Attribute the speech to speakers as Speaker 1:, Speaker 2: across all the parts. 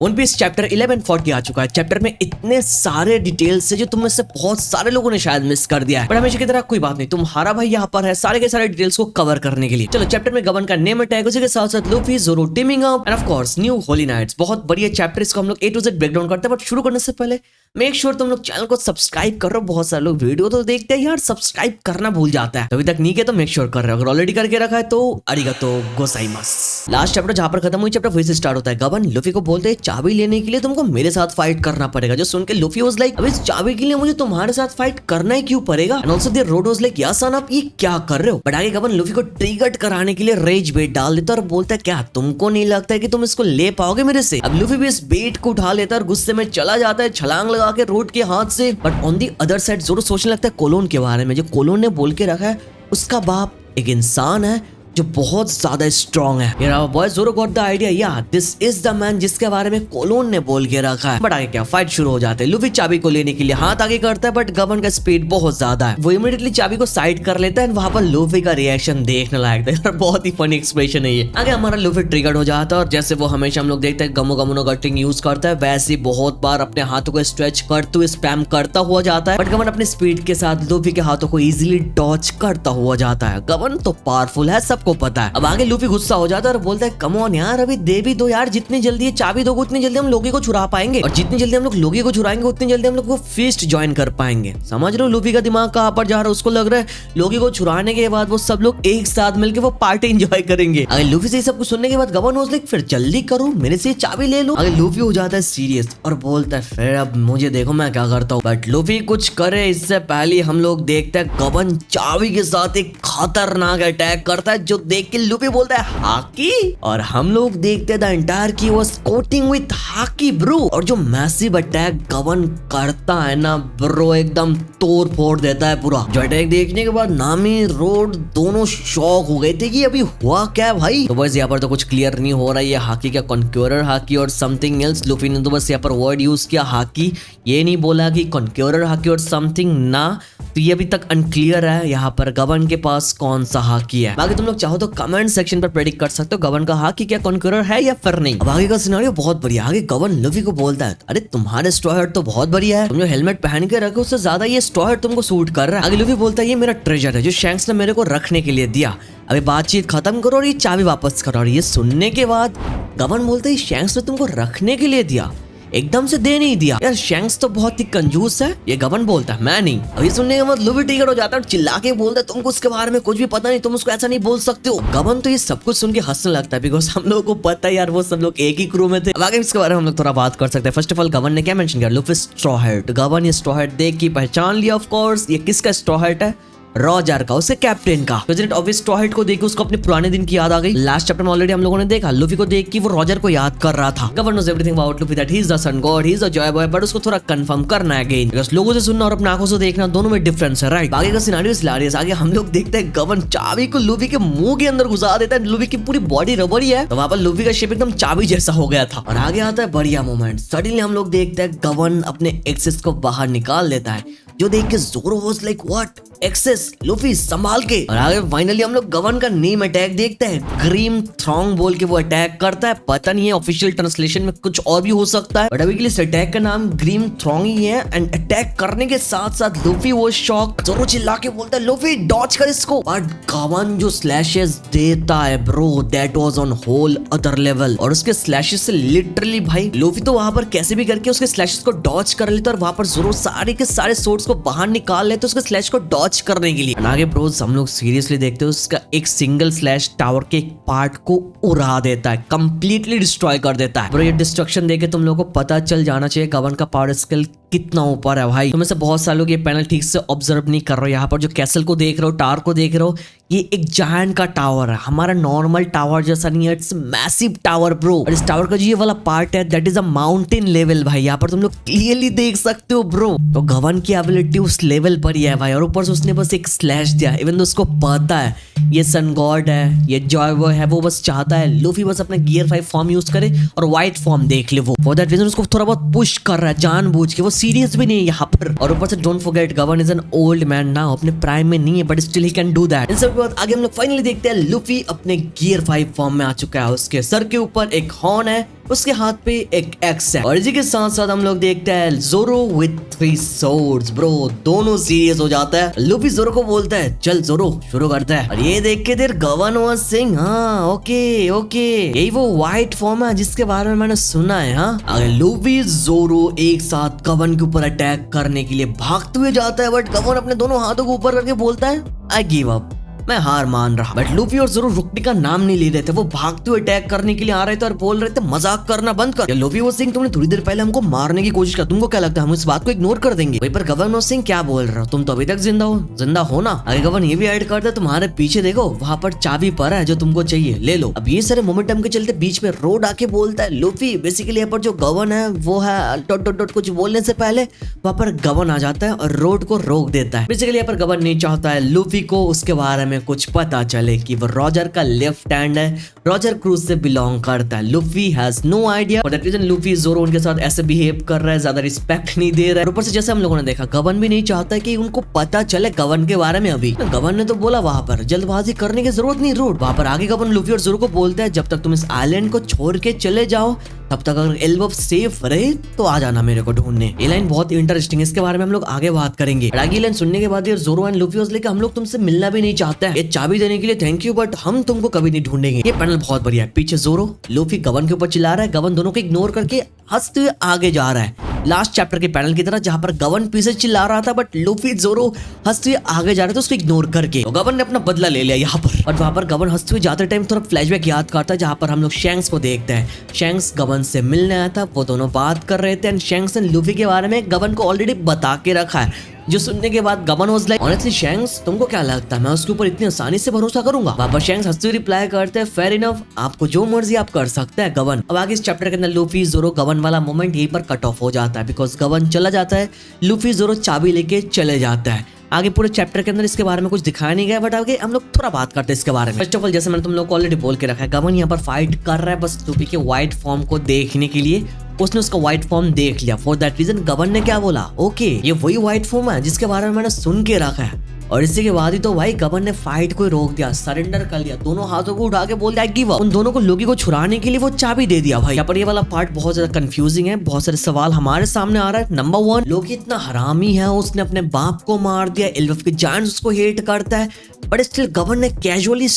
Speaker 1: One piece chapter 1140 आ चुका है। Chapter में इतने सारे डिटेल्स है जो तुम में से बहुत सारे लोगों ने शायद मिस कर दिया है, पर हमेशा की तरह कोई बात नहीं, तुम्हारा भाई यहाँ पर है सारे के सारे डिटेल्स को कवर करने के लिए। चलो चैप्टर में गबन का नेम अटैक, उसी के साथ साथ Luffy, Zoro teaming up and of course new Holy Knights. बहुत बढ़िया चैप्टर, इसको हम लोग ए टू जेड ब्रेकडाउन करते हैं। बट शुरू करने से पहले मेक श्योर तुम लोग चैनल को सब्सक्राइब कर रहे हो। बहुत सारे लोग वीडियो तो देखते हैं यार, सब्सक्राइब करना भूल जाता है, अभी तक नहीं किया तो मेक श्योर कर रहे हो। अगर ऑलरेडी करके रखा है तो अरिगातो गोजाइमासु। लास्ट चैप्टर जहां पर खत्म हुई, चैप्टर वही से स्टार्ट होता है। गबन लूफी को बोलते हैं चाबी लेने के लिए तुमको मेरे साथ फाइट करना पड़ेगा। जो सुन के लूफी वाज लाइक, अब इस चाबी के लिए मुझे तुम्हारे साथ फाइट करना ही क्यों पड़ेगा? And also there road was like, यार सन आप ये क्या कर रहे हो? बट आगे गबन लूफी को ट्रिगर कराने के लिए रेज बेट डाल देता है और बोलता है क्या तुमको नहीं लगता है कि तुम इसको ले पाओगे मेरे से? अब लूफी भी इस बेट को उठा लेता है और गुस्से में चला जाता है छलांग लगा के रोड के हाथ से। But on the other side Zoro सोचने लगता है कोलोन के बारे में। जो कोलोन ने बोल के रखा है उसका बाप एक इंसान है जो बहुत ज्यादा स्ट्रॉन्ग है। यार boys zero got the idea, या दिस इज द मैन जिसके बारे में कोलोन ने बोल के रखा है। बट आगे क्या फाइट शुरू हो जाते हैं। लूफी चाबी को लेने के लिए हाथ आगे करता है, बट गबन का स्पीड बहुत ज्यादा है। वो इमीडिएटली चाबी को साइड कर लेता है। वहां पर लूफी का रिएक्शन देखने लायक था यार, बहुत ही फनी एक्सप्रेशन है ये। आगे हमारा लूफी ट्रिगर्ड हो जाता है और जैसे वो हमेशा हम लोग देखते हैं गमो गमो गटिंग यूज करता है, वैसे बहुत बार अपने हाथों को स्ट्रेच करते हुए स्पैम करता हुआ जाता है। बट गबन अपने स्पीड के साथ लूफी के हाथों को इजीली डॉच करता हुआ जाता है। गबन तो पावरफुल है, सबको पता है। अब आगे लूफी गुस्सा हो जाता है और बोलता है कम ऑन यार, अभी दे भी दो यार, जितनी जल्दी ये चाबी दोगे उतनी जल्दी हम लोगी को छुड़ा पाएंगे, और जितनी जल्दी हम लोग लोगी को छुड़ाएंगे उतनी जल्दी हम लोग को फीस्ट ज्वाइन कर पाएंगे। समझ रहे हो लूफी का दिमाग कहां पर जा रहा है? उसको लग रहा है लोगी को छुड़ाने के बाद वो सब लोग एक साथ मिलकर वो पार्टी एंजॉय करेंगे। अगर लूफी से सब कुछ सुनने के बाद गबन वाज लाइक, फिर जल्दी करो मेरे से चाबी ले लो। अगर लूफी हो जाता है सीरियस और बोलता है फिर अब मुझे देखो मैं क्या करता हूँ। बट लूफी कुछ करे इससे पहले हम लोग देखते हैं गबन चाबी के साथ एक खतरनाक अटैक करता है, जो देख के लूफी बोलता है हाकी, और हम लोग देखते हैं द एंटायर की was coating with hockey bro. और जो मैसिव अटैक गबन करता है ना ब्रो, एकदम तोड़ फोड़ देता है पूरा। जो अटैक देखने के बाद नामी रोड दोनों शॉक हो गए थे कि अभी हुआ क्या भाई। तो बस यहाँ पर तो कुछ क्लियर नहीं हो रहा है, ये हाकी क्या कॉन्क्यूरर हाकी और समथिंग एल्स। लूफी ने तो बस यहाँ पर वर्ड यूज किया हाकी, ये नहीं बोला कि कॉन्क्यूरर हाकी और समथिंग ना, तो ये अभी तक अनक्लियर है यहाँ पर गबन के पास कौन सा हाकी है। बाकी तुम लोग चाहो तो कमेंट सेक्शन पर प्रेडिक्ट कर सकते हो गबन का हाकी क्या कॉन्क्यूरर है या फिर नहीं। अब आगे का सिनेरियो बहुत बढ़िया। आगे गबन लूफी को बोलता है अरे तुम्हारे स्ट्रॉ हेड तो बहुत बढ़िया है, तुम जो हेलमेट पहन के रखे उससे ज्यादा ये स्ट्रॉ हेड तुमको सूट कर रहा है। आगे लूफी बोलता है ये मेरा ट्रेजर है जो शैंक्स ने मेरे को रखने के लिए दिया, अभी बातचीत खत्म करो और ये चाबी वापस करो। और ये सुनने के बाद गबन बोलता है शैंक्स ने तुमको रखने के लिए दिया, एकदम से दे नहीं दिया यार, शैंक्स तो बहुत ही कंजूस है। ये गबन बोलता है मैं नहीं। अभी सुनने के बाद लूफी ट्रिगर हो जाता है और चिल्ला के बोलता है तुमको उसके बारे में कुछ भी पता नहीं, तुम उसको ऐसा नहीं बोल सकते हो। गबन तो ये सब कुछ सुन के हंसने लगता है, बिकॉज हम लोगों को पता है यार वो सब लोग एक ही क्रू में थे। अब आगे इसके बारे में हम लोग थोड़ा बात कर सकते हैं। फर्स्ट ऑफ ऑल गबन ने क्या मेंशन किया, लूफी स्ट्रॉ हेड। गबन ये स्ट्रॉ हेड देख के पहचान लिया ऑफ कोर्स, ये किसका स्ट्रॉ हेड है? रॉजर का, उसके कैप्टन का। प्रेसिडेंट ऑब्वियस स्ट्रॉ हेड को देख के उसको अपने पुराने दिन की याद आ गई। लास्ट चैप्टर में ऑलरेडी हम लोगों ने देखा लूफी को देख के वो रॉजर को याद कर रहा था। Gaban knows everything about Luffy that he is the Sun God, he is the Joy Boy, but उसको थोड़ा कंफर्म करना है अगेन, बिकॉज़ लोगों से सुनना और अपने आंखों से देखना दोनों में डिफरेंस है, राइट। आगे का सिनेरियो इज हिलेरियस। आगे हम लोग देखते हैं गबन चाबी को लूफी के मुंह के अंदर घुसा देता है। लूफी की पूरी बॉडी रबड़ी है, तो वहां पर लूफी का शेप एकदम चाबी जैसा हो गया था। और आगे आता है बढ़िया मोमेंट। सडनली हम लोग देखते हैं गबन अपने एक्सेस को बाहर निकाल देता है, जो देख के Zoro was like what access Luffy संभाल के। और आगे फाइनली हम लोग गबन का नेम अटैक देखते हैं, ग्रीम थ्रॉन्ग बोल के वो अटैक करता है। पता नहीं है ऑफिशियल ट्रांसलेशन में कुछ और भी हो सकता है, बट अभी के लिए इस अटैक का नाम ग्रीम थ्रॉन्ग ही है। एंड अटैक करने के साथ साथ लूफी वो शॉक, ज़ोरो चिल्ला के बोलता है लूफी डॉच कर इसको। बट गबन जो स्लैशेस देता है bro, that was on whole other level. और उसके स्लैशेस से लिटरली भाई लूफी तो वहां पर कैसे भी करके उसके स्लैशेस को डॉच कर लेता है, और वहां पर ज़ोरो सारे के सारे सोर्स को बाहर निकाल लेते उसके स्लैश को डॉच करने के लिए। आगे ब्रोस हम लोग सीरियसली देखते हैं उसका एक सिंगल स्लैश टावर के एक पार्ट को उड़ा देता है, कंप्लीटली डिस्ट्रॉय कर देता है। ब्रो ये डिस्ट्रक्शन देके तुम लोगों को पता चल जाना चाहिए गबन का पावर स्किल कितना ऊपर है भाई। तुम्हें से बहुत सारे लोग ये पैनल ठीक से ऑब्जर्व नहीं कर रहे हो। यहाँ पर जो कैसल को देख रहे हो, टावर को देख रहे हो, ये एक जायंट का टावर है, हमारा नॉर्मल टावर जैसा नहीं है, इट्स मैसिव टावर ब्रो। और इस टावर का जो ये वाला पार्ट है that is a mountain level भाई, यहाँ पर तुम लोग क्लियरली देख सकते हो ब्रो। तो गबन की एबिलिटी उस लेवल पर ही है भाई, और ऊपर से उसने बस एक स्लैश दिया, इवन तो उसको पता है ये सन गॉड है, ये जॉय बॉय है, वो बस चाहता है लूफी बस अपना गियर 5 फॉर्म यूज करे और व्हाइट फॉर्म देख ले। वो फॉर दैट रीजन उसको थोड़ा बहुत पुश कर रहा है जानबूझ के, वो सीरियस भी नहीं है यहाँ पर। और ऊपर से don't forget Gaban is an old man now, अपने प्राइम में नहीं है, but still he can do that. इन सब के बाद आगे हम लोग फाइनली देखते हैं लूफी अपने गियर 5 फॉर्म में आ चुका है। उसके सर के ऊपर एक हॉर्न है उसके हाथ पे एक एक्स है और इसी के साथ साथ हम लोग देखते हैं जोरो विथ 3 swords। ब्रो दोनों सीरियस हो जाता है। लूफी जोरो को बोलता है चल जोरो शुरू करता है और ये देख के देर गवन वन सिंह, हाँ ओके ओके यही वो व्हाइट फॉर्म है जिसके बारे में मैंने सुना है। हाँ अगर लूफी जोरो एक साथ गवन के ऊपर अटैक करने के लिए भागते हुए जाता है बट गवन अपने दोनों हाथों को ऊपर करके बोलता है आई गिव अप, मैं हार मान रहा। बट लूफी और जोरो रुकने का नाम नहीं ले रहे थे, वो भागते हुए अटैक करने के लिए आ रहे थे और बोल रहे थे मजाक करना बंद कर। लूफी और सिंह तुमने थोड़ी देर पहले हमको मारने की कोशिश की, तुमको क्या लगता है हम इस बात को इग्नोर कर देंगे? वहीं पर गवन और सिंह क्या बोल रहे हो, तुम तो अभी तक जिंदा हो ना। अगर गवन ये भी ऐड कर दे तुम्हारे पीछे देखो वहाँ पर चाबी पर है जो तुमको चाहिए ले लो। अब ये सारे मोमेंटम के चलते बीच में रोड आके बोलता है लूफी। बेसिकली यहाँ पर जो गवन है वो है डॉट डॉट डॉट कुछ बोलने से पहले वहाँ पर गवन आ जाता है और रोड को रोक देता है। बेसिकली यहाँ पर गवन नहीं चाहता है लूफी को उसके बारे में कुछ पता चले कि वो रॉजर का लेफ्ट हैंड है, रॉजर क्रूज से बिलोंग करता है। Luffy has no idea for that reason Luffy Zoro उनके साथ ऐसे बिहेव कर रहा है, ज्यादा रिस्पेक्ट नहीं दे रहा है। ऊपर से जैसे हम लोगों ने देखा गवन भी नहीं चाहता कि उनको पता चले गवन के बारे में। अभी गवन ने तो बोला वहां पर जल्दबाजी करने की जरूरत नहीं, रोड वहां पर आगे गवन लूफी और जोरो को बोलता है जब तक तुम इस आइलैंड को छोड़ के चले जाओ तब तक अगर एल्बफ सेफ रहे तो आ जाना मेरे को ढूंढने। ये लाइन बहुत इंटरेस्टिंग है, इसके बारे में हम लोग आगे बात करेंगे। आगे लाइन सुनने के बाद यार जोरो एंड लूफी वाज लाइक हम लोग तुमसे मिलना भी नहीं चाहते हैं, ये चाबी देने के लिए थैंक यू बट हम तुमको कभी नहीं ढूंढेंगे। ये पैनल बहुत बढ़िया है। पीछे जोरो लूफी गवन के ऊपर चिल्ला रहा है, गवन दोनों को इग्नोर करके हंसते हुए आगे जा रहा है लास्ट चैप्टर के पैनल की तरह जहां पर गवन पीछे चिल्ला रहा था बट लूफी जोरो हंसते हुए आगे जा रहे थे उसको इग्नोर करके। तो गवन ने अपना बदला ले लिया यहाँ पर और वहां पर गवन हंसते हुए जाते टाइम थोड़ा फ्लैशबैक याद करता है जहां पर हम लोग शैंक्स को देखते हैं। शैंक्स गवन से मिलने आया था, वो दोनों बात कर रहे थे एंड शैंक्स ने लूफी के बारे में गवन को ऑलरेडी बता के रखा है, जो सुनने के बाद गवन वाज लाइक ऑनेस्टली शैंक्स तुमको क्या लगता है मैं उसके ऊपर इतनी आसानी से भरोसा करूंगा? वापस शैंक्स हंसते हुए रिप्लाई करते हैं फेयर इनफ, आपको जो मर्जी आप कर सकते हैं गवन। अब आगे इस चैप्टर के अंदर लूफी जोरो गवन वाला मोमेंट यहीं पर कट ऑफ हो जाता है बिकॉज गवन चला जाता है, लूफी जोरो चाबी लेके चले जाता है। आगे पूरे चैप्टर के अंदर इसके बारे में कुछ दिखाया नहीं गया बट आगे हम लोग थोड़ा बात करते हैं इसके बारे में। फर्स्ट ऑफ ऑल जैसे मैंने तुम लोग को ऑलरेडी बोल के रखा है गवन यहाँ पर फाइट कर रहा है बस लूफी के व्हाइट फॉर्म को देखने के लिए। उसने उसका व्हाइट फॉर्म देख लिया, फॉर दैट रीजन गवन ने क्या बोला ओके ये वही व्हाइट फॉर्म है जिसके बारे में मैंने सुन के रखा है। और इसी के बाद ही तो भाई गवन ने फाइट को रोक दिया, सरेंडर कर लिया, दोनों हाथों को उठा के बोल दिया गिव अप। उन दोनों को लोगी को छुड़ाने के लिए वो चाबी दे दिया। भाई यहाँ पर ये वाला पार्ट बहुत ज्यादा कंफ्यूजिंग है, बहुत सारे सवाल हमारे सामने आ रहा है। नंबर 1 लोगी इतना हरामी है, उसने अपने बाप को मार दिया, एल्बफ के जायंट्स उसको हेट करता है बट स्टिल गवन ने कैजुअली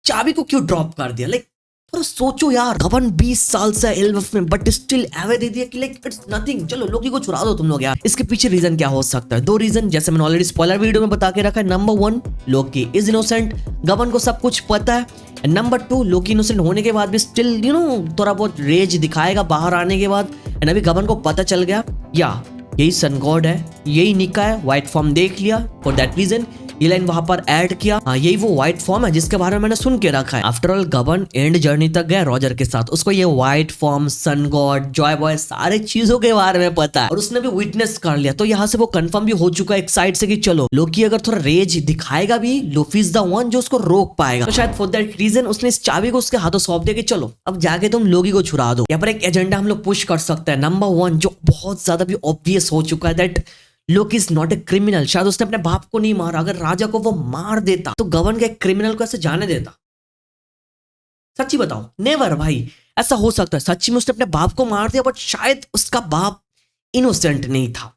Speaker 1: चाबी को क्यों ड्रॉप कर दिया? लाइक थोड़ा सोचो यार, गवन 20 साल से एल्बफ में बट स्टिल एवे दे दिया कि लाइक इट्स नथिंग, चलो लोगी को छुड़ा दो तुम लोग यार। इसके पीछे रीजन क्या हो सकता है? 2 रीजन जैसे मैंने ऑलरेडी स्पॉइलर वीडियो में बता के रखा है। नंबर 1 लोकी इज इनोसेंट, गवन को सब कुछ पता है। नंबर 2 लोकी इनोसेंट होने के बाद भी स्टिल यू नो थोड़ा बहुत रेज दिखाएगा बाहर आने के बाद एंड अभी गवन को पता चल गया या यही सन गॉड है, यही निका है, व्हाइट फॉर्म देख लिया, फॉर दैट रीजन ये लाइन वहां पर ऐड किया। हाँ यही वो व्हाइट फॉर्म है जिसके बारे में मैंने सुन के रखा है। After all Gaban and journey तक गया रॉजर के साथ, उसको ये white form, Sun God, Joy Boy सारे चीजों के बारे में पता है और उसने भी विटनेस कर लिया। तो यहाँ से वो कंफर्म भी हो चुका है एक साइड से कि चलो लोकी अगर थोड़ा रेज दिखाएगा भी लूफी इज द वन जो उसको रोक पाएगा। तो शायद फॉर दैट रीजन उसने इस चाबी को उसके हाथों सौंप दिया कि चलो अब जाके तुम लोगी को छुड़ा दो। यहाँ पर एक एजेंडा हम लोग पुश कर सकते हैं। नंबर 1 जो बहुत ज्यादा भी ऑब्वियस हो चुका है that Loki is not a criminal. शायद उसने अपने बाप को नहीं मारा, अगर राजा को वो मार देता तो गवन के क्रिमिनल को ऐसे जाने देता? सच्ची बताओ नेवर भाई, ऐसा हो सकता है सच्ची में उसने अपने बाप को मार दिया बट शायद उसका बाप इनोसेंट नहीं था।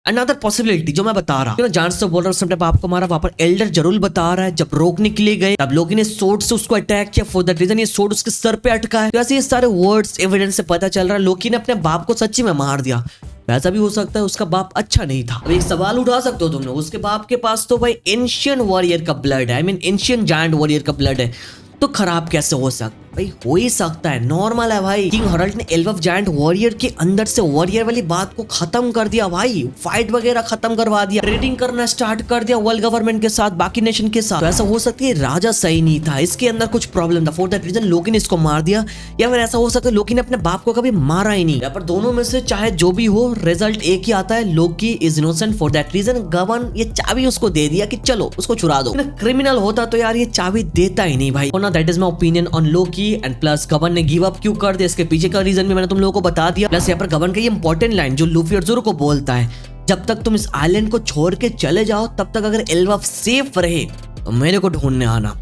Speaker 1: अनदर पॉसिबिलिटी जो मैं बता रहा हूँ जान से बोल रहा हूँ उसने अपने बाप को मारा, वहां पर एल्डर जरूर बता रहा है जब रोकने के लिए गए तब लोगी ने सोर्ड से उसको अटैक किया, फॉर दैट रीजन ये सोर्ड उसके सर पे अटका है। वैसे ये सारे वर्ड्स एविडेंस से पता चल रहा है लोकी ने अपने बाप को सच्ची में मार दिया। वैसा भी हो सकता है उसका बाप अच्छा नहीं था। अब एक सवाल उठा सकते हो तुम लोग, उसके बाप के पास तो भाई एंशिएंट वॉरियर का ब्लड है, I mean ancient giant warrior का ब्लड है, तो खराब कैसे हो सकता? भाई हो ही सकता है, नॉर्मल है भाई। किंग हरल्ड ने एल्बफ जायंट वॉरियर के अंदर से वॉरियर वाली बात को खत्म कर दिया भाई, फाइट वगैरह खत्म करवा दिया, ट्रेडिंग करना स्टार्ट कर दिया वर्ल्ड गवर्नमेंट के साथ, बाकी नेशन के साथ। तो ऐसा हो सकता है राजा सही नहीं था, इसके अंदर कुछ प्रॉब्लम था, फॉर दैट रीजन लोकी ने इसको मार दिया। या फिर ऐसा हो सकता है लोकी ने अपने बाप को कभी मारा ही नहीं। यहाँ पर दोनों में से चाहे जो भी हो रिजल्ट एक ही आता है, Loki is innocent, for that reason Gaban ये चाबी उसको दे दिया कि चलो उसको छुड़ा दो। क्रिमिनल होता तो यार ये चाबी देता ही नहीं भाई। That is my opinion on Loki and plus गवन ने गिव अप क्यों कर दिया इसके पीछे का रीजन भी मैंने तुम लोगों को बता दिया। प्लस यहाँ पर गवन का ये इंपॉर्टेंट लाइन जो लूफी और जोरो को बोलता है, जब तक तुम इस आइलैंड को छोड़ के चले जाओ तब तक अगर एल्बफ सेफ रहे तो मेरे को ढूंढने आना।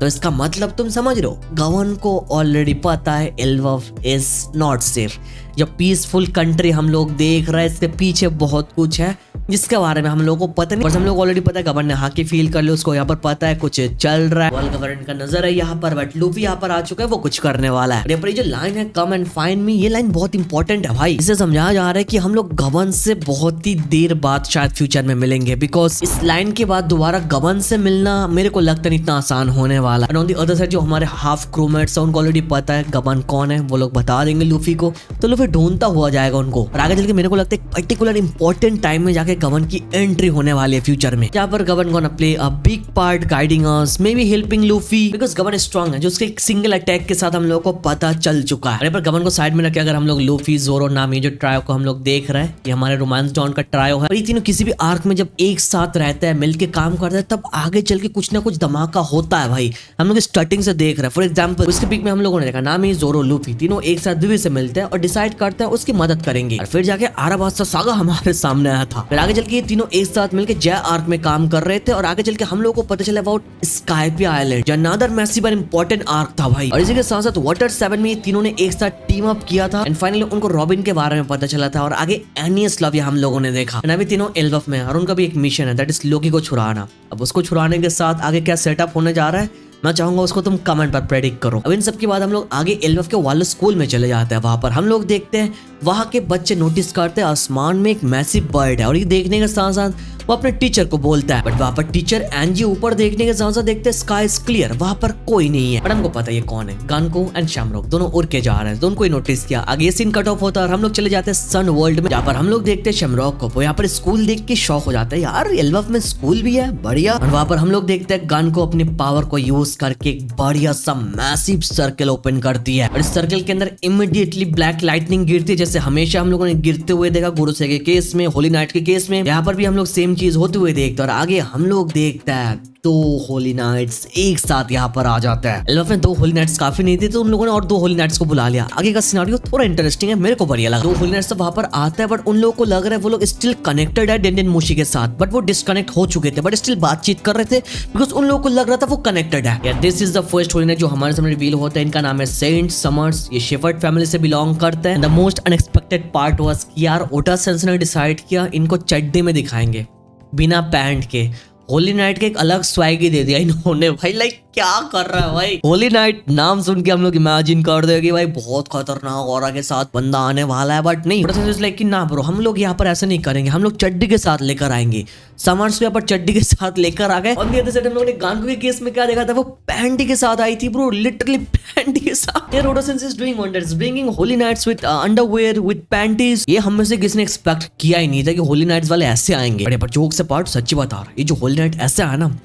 Speaker 1: तो इसका मतलब तुम समझ रहे हो, गवन को ऑलरेडी पता है एल्वफ इज नॉट सेफ। जब पीसफुल कंट्री हम लोग देख रहे हैं, इसके पीछे बहुत कुछ है जिसके बारे में हम लोगों को पता नहीं, पर हम लोग ऑलरेडी पता है गवर्न ने हाकी फील कर लिया, उसको यहाँ पर पता है कुछ चल रहा है, वर्ल्ड गवर्न का नजर है यहाँ पर, बट लूफी यहाँ पर आ चुका है, वो कुछ करने वाला है। यहाँ पर ये जो लाइन है कम एंड फाइंड मी, ये लाइन बहुत इंपॉर्टेंट है भाई। इसे समझाया जा रहा है कि हम लोग गवर्न से बहुत ही देर बाद शायद फ्यूचर में मिलेंगे, बिकॉज इस लाइन के बाद दोबारा गवर्न से मिलना मेरे को लगता नहीं इतना आसान होने वाला है। ऑन दी अदर साइड जो हमारे हाफ क्रूमेट्स है उनको ऑलरेडी पता है गवर्न कौन है, वो लोग बता देंगे लूफी को, तो लूफी ढूंढता हुआ जाएगा उनको, और आगे चल के मेरे को लगता है एक पर्टिकुलर इंपॉर्टेंट टाइम में जाके गवर्न की एंट्री होने वाली है फ्यूचर में, जहाँ पर govern gonna play a big part guiding us, may be helping Luffy, because govern strong है, जो उसके एक सिंगल अटैक के साथ हम लोगों को पता चल चुका है। पर गवर्न को साइड में रखे अगर हम लोग लूफी, जोरो, नामी जो ट्रायो को हम लोग देख रहे हैं, ये हमारे रोमांस डॉन का ट्रायो है, और ये तीनों किसी भी आर्क में जब एक साथ रहते हैं, मिलके काम करते हैं, तब आगे चल के कुछ ना कुछ धमाका होता है भाई। हम लोग स्टार्टिंग से देख रहे हैं, फॉर एग्जाम्पल उसके पीक में हम लोगों ने देखा नामी, जोरो, लूफी तीनों एक साथ दिव्य से मिलते हैं और डिसाइड करते हैं उसकी मदद करेंगे, और फिर जाके आराबासा सागा हमारे सामने आया था। फिर आगे चल के ये तीनों एक साथ मिलकर जय आर्क में काम कर रहे थे, और आगे चल के हम लोगों को पता चला अबाउट स्काइपिया आइलैंड, जो another massive and important arc था भाई। और इसी के साथ साथ वाटर 7 में ये तीनों ने एक साथ टीम अप किया था, एंड फाइनली उनको रॉबिन के बारे में पता चला था, और आगे एनियस लव हम लोगों ने देखा। अभी तीनों एल्वफ में, और उनका भी एक मिशन है, दैट इज लोकी को छुड़ाना। अब उसको छुड़ाने के साथ आगे क्या सेटअप होने जा रहा है मैं चाहूंगा उसको तुम कमेंट पर प्रेडिक्ट करो। अब इन सब के बाद हम लोग आगे एल्वफ के वाले स्कूल में चले जाते हैं। वहां पर हम लोग देखते हैं वहां के बच्चे नोटिस करते हैं आसमान में एक मैसिव बर्ड है, और ये देखने के साथ साथ वो अपने टीचर को बोलता है, बट वहां पर टीचर एंजी ऊपर देखने के साथ साथ देखते हैं स्काई इज क्लियर, वहां पर कोई नहीं है। बट हमको पता है ये कौन है, गनको एंड शैमरॉक दोनों उड़ के जा रहे हैं, दोनों को नोटिस किया। आगे ये सीन कट ऑफ होता है और हम लोग चले जाते हैं सन वर्ल्ड में, जहाँ पर हम लोग देखते हैं शैमरॉक को, वो यहाँ पर स्कूल देख के शौक हो जाता है, यार एल्वफ में स्कूल भी है, बढ़िया। और वहां पर हम लोग देखते हैं गन को अपनी पावर को यूज करके एक बढ़िया सा मैसिव सर्कल ओपन करती है, और इस सर्कल के अंदर इमीडिएटली ब्लैक लाइटनिंग गिरती है, जैसे हमेशा हम लोगों ने गिरते हुए देखा गुरुसे के केस में, होली नाइट के केस में, यहाँ पर भी हम लोग सेम चीज होते हुए देखते हैं। और आगे हम लोग देखते हैं 2 होली नाइट्स एक साथ यहाँ पर आ जाता है। एल्वफ में 2 होली नाइट्स काफी नहीं थे, तो उन लोगों ने और 2 होली नाइट्स को बुला लिया। आगे का सिनेरियो थोड़ा इंटरेस्टिंग है, मेरे को बढ़िया लगा। 2 होली नाइट्स तो वहां पर आता है, बट उन लोगों को लग रहा है वो लोग स्टिल कनेक्टेड है डेंडेन मोशी के साथ, बट वो डिस्कनेक्ट हो चुके थे, बट स्टिल बातचीत कर रहे थे, बिकॉज उन लोगों को लग रहा था वो कनेक्टेड है। This is the first Holi night जो हमारे सामने रिवील होता है। इनका नाम है सेंट समर्स, ये शेफर्ड फैमिली से बिलोंग करते हैं। The most unexpected part was कि यार ओटा सेंस ने डिसाइड किया इनको चड्डी में दिखाएंगे बिना पैंट के। होली नाइट के एक अलग स्वैग ही दे दिया इन्होंने भाई, लाइक क्या कर रहा है भाई। होली नाइट नाम सुन के हम लोग इमेजिन कर दे कि भाई बहुत खतरनाक औरा के साथ बंदा आने वाला है, बट नहीं, लाइक कि ना ब्रो, हम लोग यहाँ पर ऐसे नहीं करेंगे, हम लोग चड्डी के साथ लेकर आएंगे। समर्स को यहाँ पर चड्डी के साथ लेकर आ गए। ऑन द अदर साइड हम लोगों ने गांगू के केस में क्या देखा था, वो पैंटी के साथ आई थी ब्रो, लिटरली पैंटी के साथ। ये रोडोसेंस is doing wonders, bringing holy knights with underwear with panties. ये हम में से किसी ने एक्सपेक्ट किया ही नहीं था कि होली नाइट्स वाले ऐसे आएंगे। बट पर जोक से पार्ट सच्ची बता रहा है, ये जो होली नाइट ऐसे आया ना,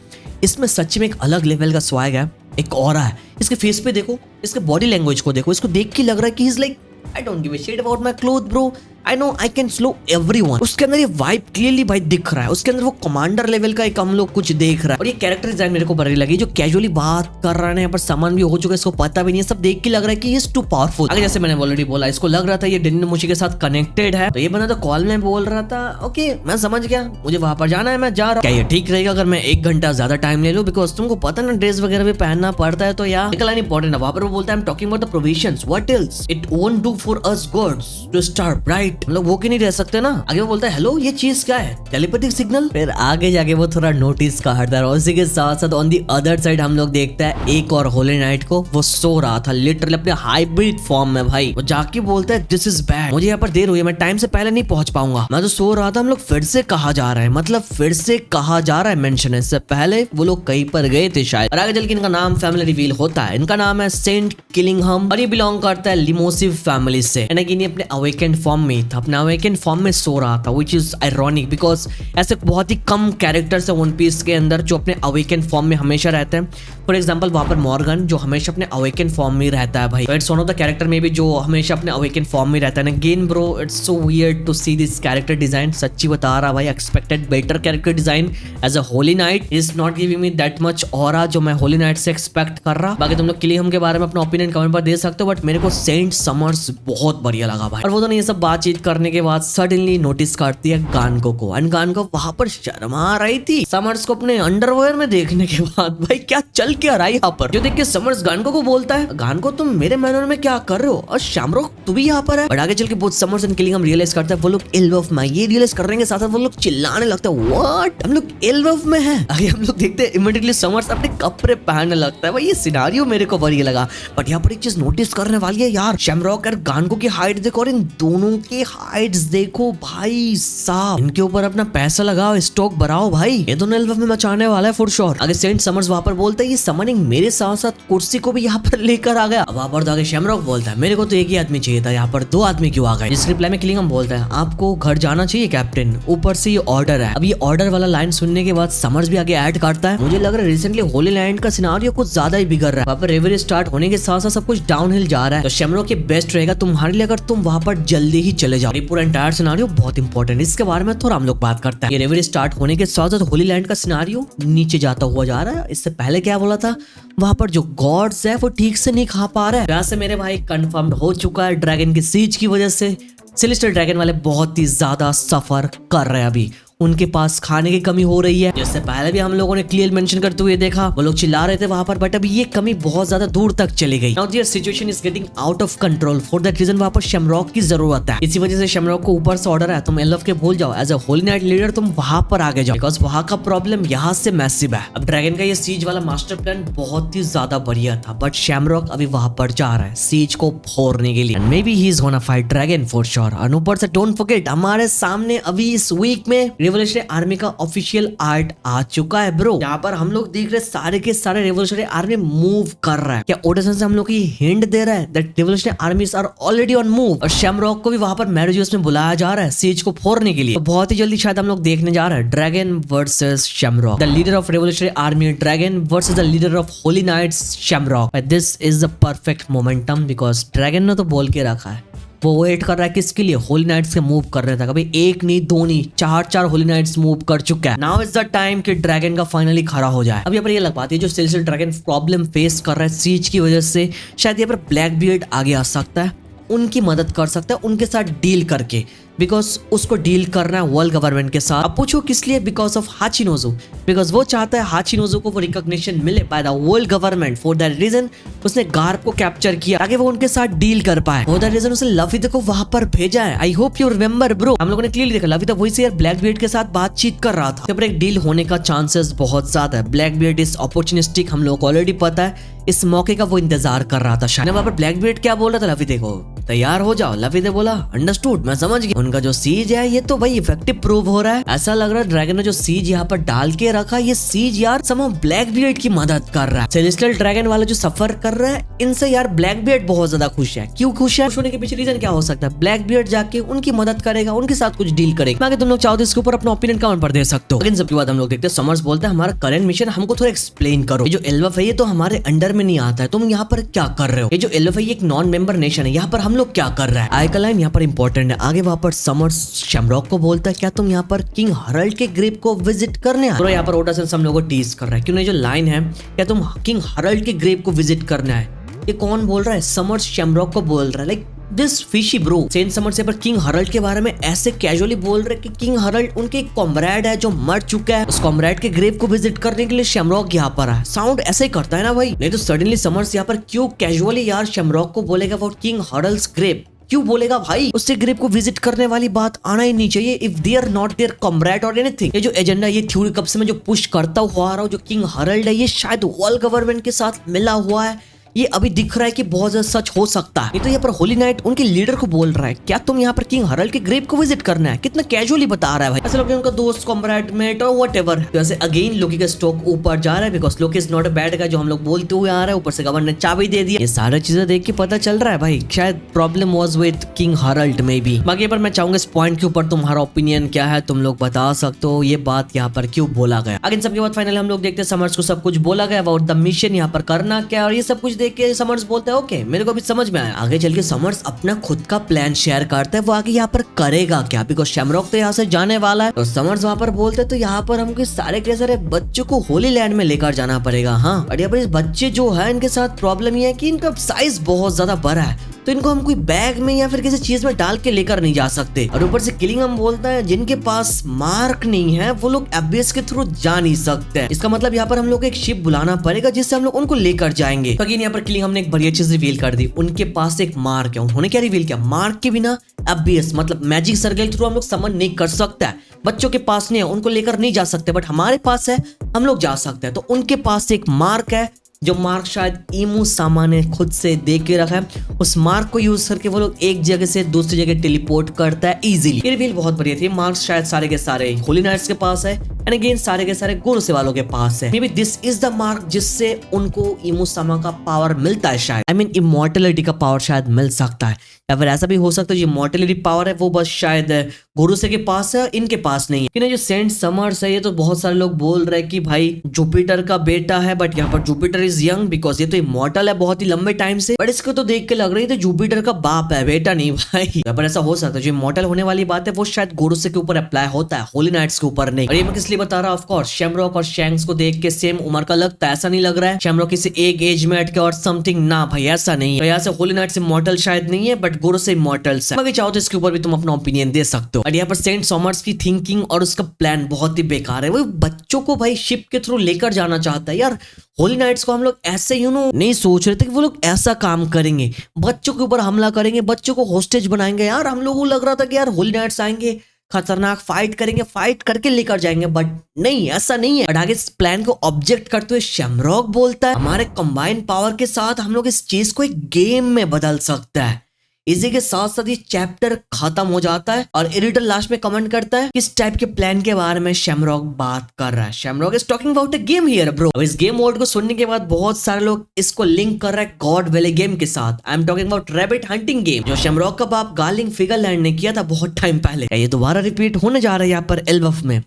Speaker 1: इसमें सच में एक अलग लेवल का स्वैग है, एक ऑरा है। इसके फेस पे देखो, इसके बॉडी लैंग्वेज को देखो, इसको देख के लग रहा है कि is like I don't give a shit about my clothes bro, I know I can slow everyone। उसके अंदर ये वाइब क्लियरली भाई दिख रहा है, उसके अंदर वो कमांडर लेवल का एक हम लोग कुछ देख रहा है। और ये कैरेक्टर डिजाइन मेरे को बढ़िया लगी, जो कैजुअली बात कर रहा है, यहाँ पर सामान भी हो चुका है, इसको पता भी नहीं है, सब देख के लग रहा है कि ये टू पावरफुल। आगे जैसे मैंने ऑलरेडी बोला, इसको लग रहा था ये डेंडेन मोशी के साथ कनेक्टेड है, तो ये बंदा तो कॉल में बोल रहा था ओके मैं समझ गया, मुझे वहां पर जाना है, मैं जा रहा हूँ। क्या ये ठीक रहेगा अगर मैं 1 घंटा ज्यादा टाइम ले लूं, बिकॉज तुमको पता ना ड्रेस वगैरह भी पहनना पड़ता है, तो यार निकलना इंपॉर्टेंट है। वहां पर वो बोलता है I am talking about the provisions, what else it won't do for us gods to starve right, मतलब वो क्यों नहीं रह सकते ना। आगे वो बोलता है हेलो ये चीज क्या है, टेलीपैथिक सिग्नल। फिर आगे जाके वो थोड़ा नोटिस करता है, और उसी के साथ साथ ऑन दी अदर साइड हम लोग देखते हैं एक और होली नाइट को, वो सो रहा था लिटरली अपने हाइब्रिड फॉर्म में भाई। वो जाके बोलता है दिस इज बैड, मुझे यहाँ पर देर हुई है, मैं टाइम से पहले नहीं पहुंच पाऊंगा, मैं तो सो रहा था। हम लोग फिर से कहा जा रहा है, मतलब फिर से कहा जा रहा है मेंशन, इससे पहले वो लोग कहीं पर गए थे शायद। और आगे चल के इनका नाम फैमिली रिवील होता है, इनका नाम है सेंट किलिंगहम, और ये बिलोंग करता है लिमोसिव फैमिली से। लेकिन ये अपने अवेकेंड फॉर्म में था, अपने अवेकेंड फॉर्म में सो रहा था, which is ironic because ऐसे बहुत ही कम कैरेक्टर्स है वन पीस के अंदर जो अपने अवेकेंड फॉर्म में हमेशा रहते हैं। फॉर एग्जांपल वहां पर मॉर्गन जो हमेशा अपने अवेकेंड फॉर्म में रहता है भाई, it's one of the character में भी जो हमेशा अपने अवेकेंड फॉर्म में रहता है। Again bro it's so weird to see this character design, सच्ची बता रहा भाई, expected better character design as a Holy Knight, is not giving me that much aura जो मैं होली नाइट से एक्सपेक्ट कर रहा। बाकी तुम लोग किलिंगहम के बारे में अपना ओपिनियन कमेंट पर दे सकते हो, बट मेरे को सेंट समर्स बहुत बढ़िया लगा भाई। और वो तो नहीं, ये सब बातचीत बातचीत करने के बाद सडनली नोटिस करती है गानको को, एंड गानको वहां पर शर्मा रही थी समर्स को अपने अंडरवेयर में देखने के बाद। भाई क्या चल क्या रहा है यहाँ पर, जो देख के समर्स गानको को बोलता है, गानको तुम मेरे मैनर में क्या कर रहे हो, और शैमरॉक तू भी यहाँ पर है। और आगे चल के बहुत समर्स एंड किलिंघम रियलाइज करता है वो लोग इलवल्फ में, ये रियलाइज करने के साथ साथ वो लोग चिल्लाने लगता है, व्हाट हम लोग इलवल्फ में हैं। आगे हम लोग देखते हैं इमीडिएटली समर्स अपने कपड़े पहनने लगता है। भाई ये सिनेरियो मेरे को बढ़िया लगा, बट यहाँ पर एक चीज नोटिस करने वाली है यार, शैमरॉक और गानको की हाइट देखो और इन दोनों की हाइट्स देखो भाई साहब, इनके ऊपर अपना पैसा लगाओ, स्टॉक बढ़ाओ भाई, ये दोनों इलवल्फ में मचाने वाला है फॉर श्योर। आगे सेंट समर्स वहां पर बोलता है ये समनिंग मेरे साथ साथ कुर्सी को भी यहाँ पर लेकर आ गया। वहां पर तो आगे शैमरॉक बोलता है मेरे को तो एक ही आदमी चाहिए था, यहाँ पर दो आदमी क्यों आ गए। जिस रिप्लाई में किलिंघम बोलता है आपको घर जाना चाहिए कैप्टन, ऊपर से ये ऑर्डर है। अब ये ऑर्डर वाला लाइन सुनने के बाद समर्स भी आगे ऐड करता है मुझे लग रहा है रिसेंटली होली लैंड का सिनेरियो कुछ ज्यादा ही बिगड़ रहा है, वहां पर रेवरी स्टार्ट होने के साथ साथ सब कुछ डाउनहिल जा रहा है। तो शैमरॉक के बेस्ट रहेगा तुम्हारे लिए अगर तुम वहां पर जल्दी ही चले जाओ। ये पूरा एंटायर सिनेरियो बहुत इंपॉर्टेंट है, इसके बारे में थोड़ा हम लोग बात करते हैं। ये रेवरी स्टार्ट होने के साथ साथ होली लैंड का सिनेरियो नीचे जाता हुआ जा रहा है। इससे पहले क्या बोला था, वहां पर जो गॉड्स है वो ठीक से नहीं खा पा रहा है। वैसे मेरे भाई कंफर्म्ड हो चुका है ड्रैगन की सीज की वजह से सेलेस्टियल ड्रैगन वाले बहुत ही ज्यादा सफर कर रहे हैं, अभी उनके पास खाने की कमी हो रही है। जिससे पहले भी हम लोगों ने क्लियर मेंशन करते हुए देखा, वो लोग चिल्ला रहे थे वहां पर, बट अभी ये कमी बहुत ज्यादा दूर तक चली गई। Now there situation is getting out of control, for that reason वहां पर शैमरॉक की जरूरत है। इसी वजह से शैमरॉक को ऊपर से ऑर्डर है तुम इलवल्फ के भूल जाओ, as a Holy Knight leader तुम वहां पर आगे जाओ, बिकॉज वहां का प्रॉब्लम यहाँ से मैसिव है। अब ड्रैगन का ये सीज वाला मास्टर प्लान बहुत ही ज्यादा बढ़िया था, बट शैमरॉक अभी वहां पर जा रहा है सीज को फोड़ने के लिए, may be he is gonna fight dragon for sure. और ऊपर से डोंट फॉरगेट हमारे सामने अभी इस वीक में रिवोल्यूशनरी आर्मी का ऑफिशियल आर्ट आ चुका है ब्रो। यहाँ पर हम लोग देख रहे हैं सारे के सारे रिवोल्यूशनरी आर्मी मूव कर रहा है। क्या ओडेसन से हम लोग को ये हिंट दे रहा है that revolutionary armies are already on move, और शैमरॉक को भी वहां पर मैरिजियस में बुलाया जा रहा है सीज को फोड़ने के लिए। तो बहुत ही जल्दी शायद हम लोग देखने जा रहे हैं Dragon versus Shamrock, the leader of revolutionary army Dragon versus the leader of Holy Knights Shamrock. This is the perfect momentum, because Dragon ने तो बोल के रखा है वो वेट कर रहा है किसके लिए, होली नाइट्स के मूव कर रहे थे। कभी एक नहीं दो नहीं चार होली नाइट्स मूव कर चुका है। नाउ इज द टाइम कि ड्रैगन का फाइनली खड़ा हो जाए। अब यहाँ पर ये लग पाती है जो सेलेस्टियल ड्रैगन प्रॉब्लम फेस कर रहा है सीज की वजह से, शायद यहाँ पर ब्लैक बियर्ड आगे आ सकता है, उनकी मदद कर सकता है उनके साथ डील करके, बिकॉज उसको डील करना है वर्ल्ड गवर्नमेंट के साथ। अब पूछो किस लिए, बिकॉज ऑफ हाचिनोजू, बिकॉज वो चाहता है हाचिनोजू को वो रिकॉग्निशन मिले by the world government. For that reason उसने गार्प को कैप्चर किया ताकि वो उनके साथ डील कर पाए। फॉर दैट रीजन उसने लविदा को वहां पर भेजा है। I hope you remember bro, हम लोगों ने क्लियरली देखा लविदा वही से यार ब्लैक बियर्ड के साथ बातचीत कर रहा था, एक डील होने का चांसेस बहुत ज्यादा है। ब्लैक बियर्ड इज अपॉर्चुनिस्टिक, हम लोग को ऑलरेडी पता है, इस मौके का वो इंतजार कर रहा था। शायद वहां पर ब्लैक बियर्ड क्या बोल रहा था, लविदा को तैयार हो जाओ। लविदा बोला अंडरस्टूड, मैं समझ गया। उनका जो सीज है ये तो भाई इफेक्टिव प्रूव हो रहा है। ऐसा लग रहा है ड्रैगन ने जो सीज यहाँ पर डाल के रखा, ये सीज यार समहाउ ब्लैक बियर्ड की मदद कर रहा है। सेलेस्टियल ड्रैगन वाला जो सफर कर रहा है इनसे यार ब्लैक बियर्ड बहुत ज्यादा खुश है। क्यों खुश है, खुश होने के पीछे रीजन क्या हो सकता है, ब्लैक बियर्ड जाके उनकी मदद करेगा, उनके साथ कुछ डील करेगा। आगे तुम लोग चाहो तो इसके ऊपर अपना ओपिनियन कमेंट पर दे सकते हो। लेकिन सबके बाद हम लोग देखते हैं समर्स बोलता है हमारा करंट मिशन हमको थोड़ा एक्सप्लेन करो। ये जो इलवल्फ है ये तो हमारे अंडर में नहीं आता है, तुम यहाँ पर क्या कर रहे हो। ये जो इलवल्फ है ये एक नॉन मेंबर नेशन है, यहाँ पर हम लोग क्या कर रहे हैं। आयका लाइन यहाँ पर इंपॉर्टेंट है। आगे वहां पर समर्स शैमरॉक को बोलता है क्या तुम यहाँ पर किंग हरल्ड के ग्रेव को विजिट करने आए। यहाँ पर ओडेसन हम लोगों को टीज कर रहा है, क्यों नहीं जो लाइन है क्या तुम किंग हरल्ड के ग्रेव को विजिट करने आए, ये कौन बोल रहा है, समर्स शैमरॉक को बोल रहा है। Like this fishy bro. Saint Sommers पर किंग हरल्ड के बारे में ऐसे कैजुअली बोल रहे कि किंग हरल्ड उनके एक कॉमरेड है जो मर चुका है, उस कॉमरेड के ग्रेव को विजिट करने के लिए शैमरॉक यहाँ पर है। साउंड ऐसे ही करता है ना भाई, नहीं तो सडनली समर्स यहाँ पर क्यों कैजुअली यार शैमरॉक को बोलेगा वो किंग हरल्ड्स ग्रेव क्यों बोलेगा भाई, उससे ग्रेव को विजिट करने वाली बात आना ही नहीं चाहिए if they are not there comrade और एनीथिंग। ये जो एजेंडा ये थ्योरी कब से मैं जो पुश करता हुआ आ रहा हूँ, जो किंग हरल्ड है ये शायद वर्ल्ड गवर्नमेंट के साथ मिला हुआ है, ये अभी दिख रहा है कि बहुत ज्यादा सच हो सकता है। ये तो यहाँ पर होली नाइट उनके लीडर को बोल रहा है क्या तुम यहाँ पर किंग हरल्ड के ग्रेव को विजिट करना है, कितना कैजुअली बता रहा है भाई, ऐसा लग रहा है उनका दोस्त कॉमरेड मेट और व्हाटएवर। वैसे अगेन लोकी का स्टॉक ऊपर जा रहा है because Loki is not a bad guy, जो हम लोग बोलते हुए आ रहा है। ऊपर से गवर्नर ने चाबी दे दिया, ये सारी चीजें देख के पता चल रहा है भाई शायद problem was with King Harald maybe. बाकी पर मैं चाहूंगा इस पॉइंट के ऊपर तुम्हारा ओपिनियन क्या है, तुम लोग बता सकते हो ये बात यहाँ पर क्यों बोला गया। आगे सबके बाद फाइनली हम लोग देखते हैं समर्स को सब कुछ बोला गया और द मिशन यहाँ पर करना क्या, और ये सब कुछ देख के समर्स बोलता है ओके मेरे को भी समझ में आया। आगे चल के समर्स अपना खुद का प्लान शेयर करता है, वो आगे यहाँ पर करेगा क्या, बिकॉज शैमरॉक तो यहाँ से जाने वाला है। तो समर्स वहाँ पर बोलते हैं तो यहाँ पर हमको सारे के सारे बच्चों को होली लैंड में लेकर जाना पड़ेगा। हाँ और यहाँ पर इस बच्चे जो है इनके साथ प्रॉब्लम ये है कि इनका साइज बहुत ज्यादा बड़ा है, तो इनको हम कोई बैग में या फिर किसी चीज में डाल के लेकर नहीं जा सकते। और ऊपर से किलिंगहम बोलता है जिनके पास मार्क नहीं है वो लोग एबियस के थ्रू जा नहीं सकते हैं। इसका मतलब यहाँ पर हम लोग को एक शिप बुलाना पड़ेगा जिससे हम लोग उनको लेकर जाएंगे। तो यहाँ पर किलिंगहम ने एक बढ़िया चीज रिवील कर दी, उनके पास एक मार्क है। उन्होंने क्या रिवील किया, मार्क के बिना एबियस मतलब मैजिक सर्कल के थ्रू हम लोग समन नहीं कर सकता है। बच्चों के पास नहीं है, उनको लेकर नहीं जा सकते, बट हमारे पास है, हम लोग जा सकते हैं। तो उनके पास एक मार्क है, जो मार्क शायद इमू सामा ने खुद से दे के रखा है। उस मार्क को यूज करके वो लोग एक जगह से दूसरी जगह टेलीपोर्ट करता है इजीली। ये रिवील बहुत बढ़िया थी। मार्क्स शायद सारे के सारे होली नाइट्स के पास है एंड अगेन सारे के सारे गुरु से वालों के पास है। May be this is the mark जिससे उनको इमू सामा का पावर मिलता है, शायद आई मीन इमॉर्टलिटी का पावर शायद मिल सकता है। या फिर ऐसा भी हो सकता है जो इमॉर्टलिटी पावर है वो बस शायद गुरु से के पास है, इनके पास नहीं है। लेकिन जो सेंट समर्स है ये तो बहुत सारे लोग बोल रहे हैं कि भाई जुपिटर का बेटा है, बट यहाँ पर जुपिटर इज यंग बिकॉज ये तो इमॉर्टल है बहुत ही लंबे टाइम से। बट इसको तो देख के लग रही है जुपिटर का बाप है, बेटा नहीं भाई। यहाँ पर ऐसा हो सकता है जो इमॉर्टल होने वाली बात है वो शायद गुरु से के ऊपर अप्लाई होता है, होली नाइट्स के ऊपर नहीं। और ये मैं किस लिए बता रहा हूँ, ऑफ कोर्स शैमरॉक और शैंक्स को देख के सेम उम्र का लगता है, ऐसा नहीं लग रहा है शैमरॉक किसी एक एज में अटके और समथिंग, ना भाई ऐसा नहीं है। तो यहाँ से होली नाइट्स इमॉर्टल शायद नहीं है बट गुरु से इमॉर्टल्स है। चाहो तो इसके ऊपर भी तुम अपना ओपिनियन दे सकते हो। और यहाँ पर सेंट सॉमर्स की थिंकिंग और उसका प्लान बहुत ही बेकार है। वो बच्चों को भाई शिप के थ्रू लेकर जाना चाहता है। यार होली नाइट्स को हम लोग ऐसे नहीं सोच रहे थे कि वो लोग ऐसा काम करेंगे, बच्चों के ऊपर हमला करेंगे, बच्चों को होस्टेज बनाएंगे। यार हम लोगों को लग रहा था कि यार होली नाइट्स आएंगे, खतरनाक फाइट करेंगे, फाइट करके लेकर जाएंगे, बट नहीं, ऐसा नहीं है। बट आगे इस प्लान को ऑब्जेक्ट करते हुए शैमरॉक बोलता है हमारे कंबाइंड पावर के साथ हम लोग इस चीज को एक गेम में बदल सकता है। इसी के साथ साथ ये चैप्टर खत्म हो जाता है और एडिटर लास्ट में कमेंट करता है किस टाइप के प्लान के बारे में शैमरॉक बात कर रहा है। Shamrock is talking about a game here bro. अब इस गेम वर्ड को सुनने के बाद बहुत सारे लोग इसको लिंक कर रहे हैं गॉड वाले गेम के साथ। आई am talking about rabbit hunting game जो शैमरॉक का बाप गार्लिंग फिगरलैंड ने किया था बहुत टाइम पहले। ये दोबारा रिपीट होने जा रहा है यहाँ पर एल्वफ में,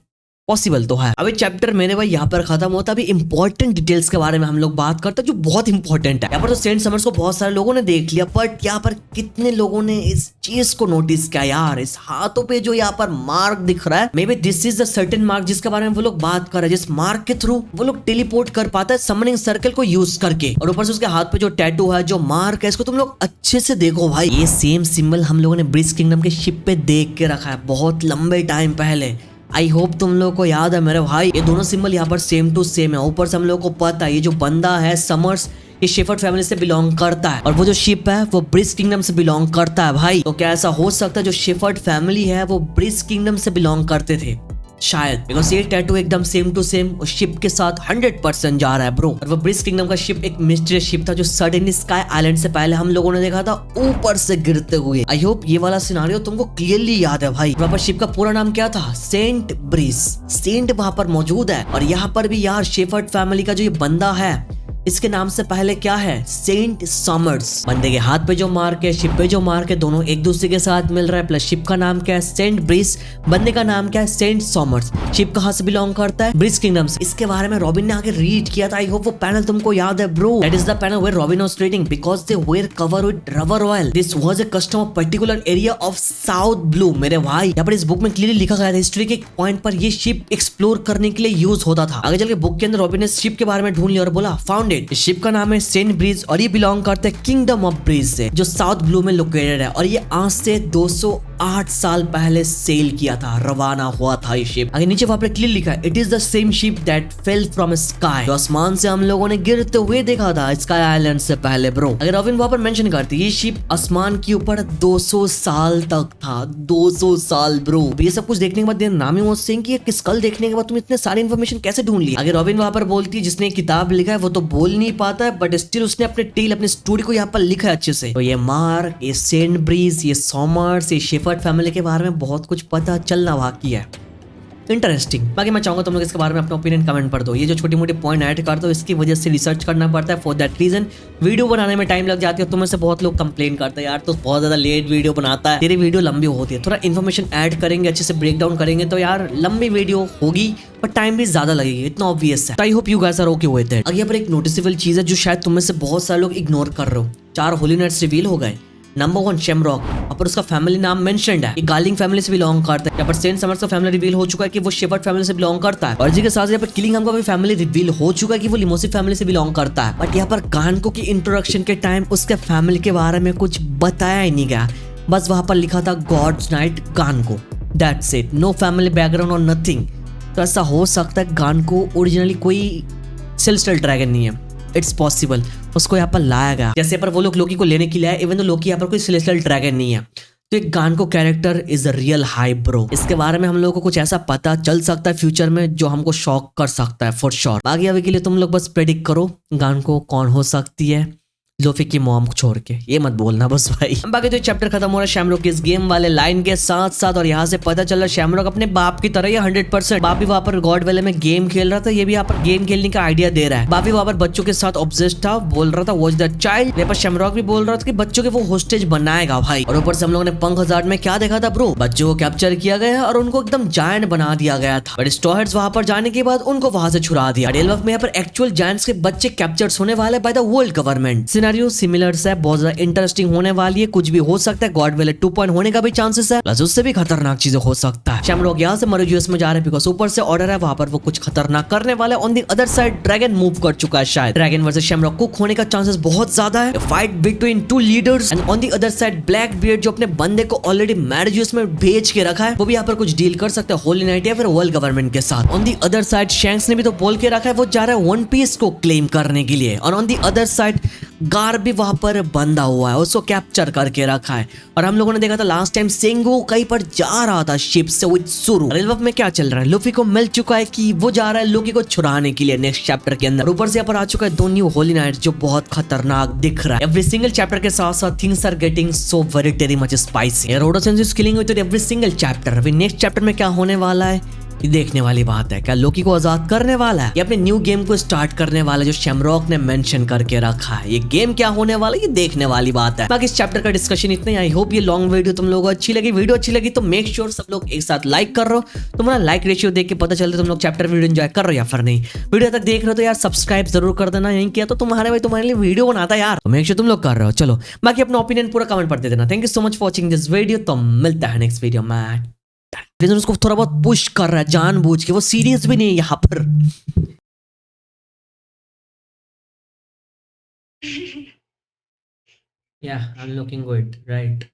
Speaker 1: पॉसिबल तो है। अभी चैप्टर मेरे भाई यहाँ पर खत्म होता है। अभी इंपॉर्टेंट डिटेल्स के बारे में हम लोग बात करते हैं जो बहुत इंपॉर्टेंट है। यहाँ पर तो सेंट समर्स को बहुत सारे लोगों ने देख लिया, बट यहाँ पर कितने लोगों ने इस चीज को नोटिस किया यार, इस हाथों पे जो यहाँ पर मार्क दिख रहा है, may be this is the certain mark जिसके बारे में वो लोग बात कर रहे हैं, जिस मार्क के थ्रू वो लोग टेलीपोर्ट कर पाता है समनिंग सर्कल को यूज करके। और ऊपर से उसके हाथ पे जो टैटू है, जो मार्क है, इसको तुम लोग अच्छे से देखो भाई। ये सेम सिंबल हम लोगों ने ब्रिज किंगडम के शिप पे देख के रखा है बहुत लंबे टाइम पहले। आई होप तुम लोग को याद है मेरे भाई, ये दोनों सिंबल यहाँ पर सेम टू सेम है। ऊपर से हम लोग को पता है ये जो बंदा है समर्स, ये शेफर्ड फैमिली से बिलोंग करता है और वो जो शिप है वो ब्रिज किंगडम से बिलोंग करता है भाई। तो क्या ऐसा हो सकता है जो शेफर्ड फैमिली है वो ब्रिज किंगडम से बिलोंग करते थे? शायद, बिकॉज ये टैटू एकदम सेम टू सेम उस शिप के साथ 100% जा रहा है ब्रो। और वो ब्रिज किंगडम का शिप एक मिस्टीरियस शिप था जो सडनली स्काई आइलैंड से पहले हम लोगों ने देखा था ऊपर से गिरते हुए। आई होप ये वाला सिनारियो तुमको क्लियरली याद है भाई। वहाँ पर शिप का पूरा नाम क्या था? Saint bridge. सेंट वहां पर मौजूद है। और यहाँ पर भी यार शेफर्ड फैमिली का जो ये बंदा है इसके नाम से पहले क्या है? Saint Sommers. बंदे के हाथ पे जो मार्क है, शिप पे जो मार्क है, दोनों एक दूसरे के साथ मिल रहा है। प्लस शिप का नाम क्या है? Saint Bridge. बंदे का नाम क्या है? Saint summers. शिप कहाँ से बिलोंग करता है? ब्रिज किंगडम से। इसके बारे में रॉबिन ने आगे रीड किया था। आई होप वो पैनल तुमको याद है bro. That is the panel where Robin was reading because they were covered with rubber oil. This was a custom of particular area of South Blue. मेरे भाई यहाँ पर इस बुक में क्लियरली लिखा गया था हिस्ट्री के एक पॉइंट पर ये शिप एक्सप्लोर करने के लिए यूज होता था। आगे चल के बुक के अंदर रॉबिन ने शिप के बारे में ढूंढ लिया और बोला फाउंड इट। शिप का नाम है सेंट ब्रिज और ये बिलोंग करते हैं किंगडम ऑफ ब्रिज से जो साउथ ब्लू में लोकेटेड है। और ये आज से 208 साल पहले सेल किया था, रवाना हुआ था ये शिप। आगे नीचे वहां पर क्लियर लिखा है it is the same ship that fell from sky. जो आसमान से हम लोगों ने गिरते हुए देखा था स्काई आइलैंड से पहले ब्रो। अगर रॉबिन वहां पर मेंशन करती ये शिप आसमान के ऊपर 200 साल तक था। 200 साल ब्रो। ये सब कुछ देखने के बाद नामी वाज सेइंग कि ये किस कल देखने के बाद तुम इतने सारी इन्फॉर्मेशन कैसे ढूंढ ली? अगर रॉबिन वहां पर बोलती है जिसने किताब लिखा है वो तो बोल नहीं पाता है, बट स्टिल उसने अपने टेल अपनी स्टोरी को यहाँ पर लिखा है अच्छे से। तो ये मार्क, ये सेंट ब्रिज, ये सॉमर्स, ये शेफर्ड फैमिली के बारे में बहुत कुछ पता चलना बाकी है। इंटरेस्टिंग। बाकी मैं चाहूंगा तुम लोग इसके बारे में अपना ओपिनियन कमेंट कर दो। ये जो छोटी मोटी पॉइंट ऐड करते हो इसकी वजह से रिसर्च करना पड़ता है। फॉर दैट रीजन वीडियो बनाने में टाइम लग जाती है। तुम्हें से बहुत लोग कंप्लेन करते हैं यार तो बहुत ज्यादा लेट वीडियो बनाता है, तेरी वीडियो लंबी होती है। थोड़ा इन्फॉर्मेशन ऐड करेंगे, अच्छे से ब्रेक डाउन करेंगे तो यार लंबी वीडियो होगी पर टाइम भी ज्यादा लगेगी, इतना ऑब्वियस है। I hope you guys are okay with that. अब यहाँ पर एक नोटिसेबल चीज है जो शायद तुम में से बहुत सारे लोग इग्नोर कर रहे हो। 4 होली नाइट्स रिवील हो गए नंबर 1 शेमरॉक, यहाँ पर उसका फैमिली नाम मेंशन्ड है, ये गार्लिंग फैमिली से बिलोंग करता है। यहाँ पर सेंट समर्स का फैमिली रिवील हो चुका है कि वो शेफर्ड फैमिली से बिलोंग करता है, और जी के साथ यहाँ पर किलिंगहम का भी फैमिली रिवील हो चुका है कि वो लिमोसी फैमिली से बिलोंग करता है। बट यहाँ पर गानको की इंट्रोडक्शन के टाइम उसके फैमिली के बारे में कुछ बताया ही नहीं गया, बस वहां पर लिखा था God's knight Gunko, that's it, no family background और नथिंग। तो ऐसा हो सकता है गानको ओरिजिनली कोई सेलेस्टियल ड्रैगन नहीं है, इट्स पॉसिबल उसको यहाँ पर लाया गया, जैसे पर वो लोग लोकी को लेने के लिए आए, इवन तो लोकी यहाँ पर कोई सेलेस्टियल ड्रैगन नहीं है। तो एक Gunko character is a real high bro, इसके बारे में हम लोगों को कुछ ऐसा पता चल सकता है फ्यूचर में जो हमको शॉक कर सकता है फॉर श्योर। बाकी अभी के लिए तुम लोग बस प्रेडिक्ट करो गानको कौन हो सकती है, लोफी की मॉम को छोड़ के, ये मत बोलना बस भाई। बाकी तो चैप्टर खत्म हो रहा है शैमरॉक के इस गेम वाले लाइन के साथ साथ, और यहाँ से पता चल रहा है शैमरॉक अपने बाप की तरह ही 100%। बाप भी वहाँ पर गॉड वेले में गेम खेल रहा था, ये भी यहाँ पर गेम खेलने का आइडिया दे रहा है। बाप भी वहाँ पर बच्चों के साथ ऑब्सेस्ड था, बोल रहा था वॉच द चाइल्ड। यहाँ पर शैमरॉक भी बोल रहा था कि बच्चों के वो होस्टेज बनाएगा भाई। और ऊपर से हम लोगों ने पंख हजार्ड में क्या देखा था ब्रो, बच्चों को कैप्चर किया गया और उनको एकदम जायंट बना दिया गया था। बट स्टोहर्ड्स वहाँ पर जाने के बाद उनको वहां से छुड़ा दिया। डेलवफ में यहाँ पर एक्चुअल जायंट्स के बच्चे कैप्चर होने वाले bye the world government. Scenario similar है, बहुत ज्यादा इंटरेस्टिंग होने वाली है, कुछ भी हो सकता है, गॉड वेले 2 होने का भी चांसेस है, प्लस उससे भी खतरनाक चीजें हो सकता है। शैमरॉक यहाँ से मरीजियस में जा रहे हैं बिकॉज ऊपर से ऑर्डर है, वहां पर वो कुछ खतरनाक करने वाले। On the other side dragon move कर चुका है, शायद ड्रैगन वर्सेस शैमरॉक कुक होने का चांसेस बहुत ज्यादा है, fight between 2 leaders. And on the other side black beard जो अपने बंदे को ऑलरेडी मैरिजियस में भेज के रखा है, वो भी यहाँ पर कुछ डील कर सकता है होली नाइट या फिर वर्ल्ड गवर्नमेंट के साथ। On the other side shanks ने भी तो बोल के रखा है वो जा रहा है वन पीस को क्लेम करने के लिए, और ऑन द अदर साइड गार भी वहां पर बंधा हुआ है, उसको कैप्चर करके रखा है। और हम लोगों ने देखा था लास्ट टाइम सेंगो कहीं पर जा रहा था शिप से विद सुरु। रेलवे में क्या चल रहा है, लूफी को मिल चुका है कि वो जा रहा है लोकी को छुड़ाने के लिए नेक्स्ट चैप्टर के अंदर। ऊपर से यहाँ पर आ चुका है 2 न्यू होली नाइट जो बहुत खतरनाक दिख रहा है। एवरी सिंगल चैप्टर के साथ साथ things are getting so very टेरी मच स्पाइसी। रोडोसेंस is killing with every single chapter. अभी नेक्स्ट चैप्टर में क्या होने वाला है ये देखने वाली बात है। क्या लोकी को आजाद करने वाला है या अपने न्यू गेम को स्टार्ट करने वाला है जो शैमरॉक ने मेंशन करके रखा है, ये गेम क्या होने वाला है ये देखने वाली बात है। बाकी इस चैप्टर का डिस्कशन इतना ही। आई होप ये लॉन्ग वीडियो तुम लोगों को अच्छी लगी। वीडियो अच्छी लगी तो मेक श्योर सब लोग एक साथ लाइक कर रहे हो। तुम्हारा लाइक रेशियो देख के पता चलता है तुम लोग चैप्टर वीडियो एंजॉय कर रहे हो या फिर नहीं। वीडियो तक देख रहे हो तो यार सब्सक्राइब जरूर कर देना, यहीं किया तो तुम्हारे भाई तुम्हारे लिए वीडियो बनाता है यार, तो मेक श्योर तुम लोग कर रहे हो। चलो बाकी अपना ओपिनियन पूरा कमेंट पर दे देना। Thank you so much for watching this video, तो मिलता है नेक्स्ट वीडियो में। रीजन उसको थोड़ा बहुत पुश कर रहा है जानबूझ के, वो सीरियस भी नहीं है यहाँ पर। Yeah, I'm looking good, right?